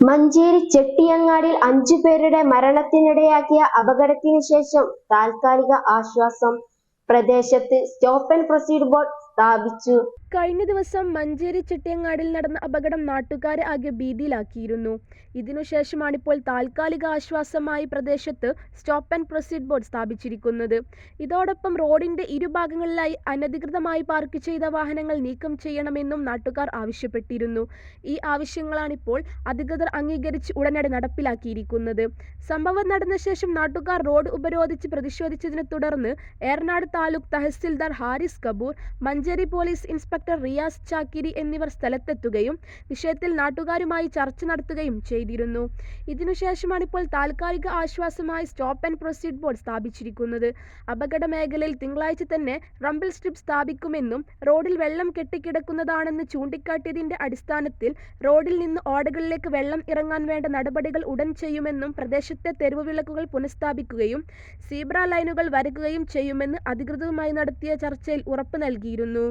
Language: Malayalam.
മഞ്ചേരി ചെട്ടിയങ്ങാടിയിൽ 5 പേരുടെ മരണത്തിനിടയാക്കിയ അപകടത്തിന് ശേഷം താൽക്കാലിക ആശ്വാസം. പ്രദേശത്ത് സ്റ്റോപ്പ് ആൻഡ് പ്രൊസീഡ് ബോർഡ് സ്ഥാപിച്ചു. കഴിഞ്ഞ ദിവസം മഞ്ചേരി ചെട്ടിയങ്ങാടിൽ നടന്ന അപകടം നാട്ടുകാരെ ആകെ ഭീതിയിലാക്കിയിരുന്നു. ഇതിനുശേഷമാണിപ്പോൾ താൽക്കാലിക ആശ്വാസമായി പ്രദേശത്ത് സ്റ്റോപ്പ് ആൻഡ് പ്രൊസീഡ് ബോർഡ് സ്ഥാപിച്ചിരിക്കുന്നത്. ഇതോടൊപ്പം റോഡിന്റെ ഇരുഭാഗങ്ങളിലായി അനധികൃതമായി പാർക്ക് ചെയ്ത വാഹനങ്ങൾ നീക്കം ചെയ്യണമെന്നും നാട്ടുകാർ ആവശ്യപ്പെട്ടിരുന്നു. ഈ ആവശ്യങ്ങളാണിപ്പോൾ അധികൃതർ അംഗീകരിച്ച് ഉടനടി നടപ്പിലാക്കിയിരിക്കുന്നത്. സംഭവം നടന്ന ശേഷം നാട്ടുകാർ റോഡ് ഉപരോധിച്ച് പ്രതിഷേധിച്ചതിനെ തുടർന്ന് ഏറനാട് താലൂക്ക് തഹസിൽദാർ ഹാരിസ് കപൂർ, മഞ്ചേരി പോലീസ് ഇൻസ്പെക്ടർ റിയാസ് ചാക്കിരി എന്നിവർ സ്ഥലത്തെത്തുകയും വിഷയത്തിൽ നാട്ടുകാരുമായി ചർച്ച നടത്തുകയും ചെയ്തിരുന്നു. ഇതിനുശേഷമാണിപ്പോൾ താൽക്കാലിക ആശ്വാസമായി സ്റ്റോപ്പ് ആൻഡ് പ്രൊസീഡ് ബോർഡ് സ്ഥാപിച്ചിരിക്കുന്നത്. അപകട മേഖലയിൽ തിങ്കളാഴ്ച തന്നെ റംബിൾ സ്ട്രിപ്പ് സ്ഥാപിക്കുമെന്നും റോഡിൽ വെള്ളം കെട്ടിക്കിടക്കുന്നതാണെന്ന് ചൂണ്ടിക്കാട്ടിയതിന്റെ അടിസ്ഥാനത്തിൽ റോഡിൽ നിന്ന് ഓടകളിലേക്ക് വെള്ളം ഇറങ്ങാൻ വേണ്ട നടപടികൾ ഉടൻ ചെയ്യുമെന്നും പ്രദേശത്തെ തെരുവ് വിളക്കുകൾ പുനഃസ്ഥാപിക്കുകയും സീബ്ര ലൈനുകൾ വരയ്ക്കുകയും ചെയ്യുമെന്ന് അധികൃതരുമായി നടത്തിയ ചർച്ചയിൽ ഉറപ്പ് നൽകിയിരുന്നു.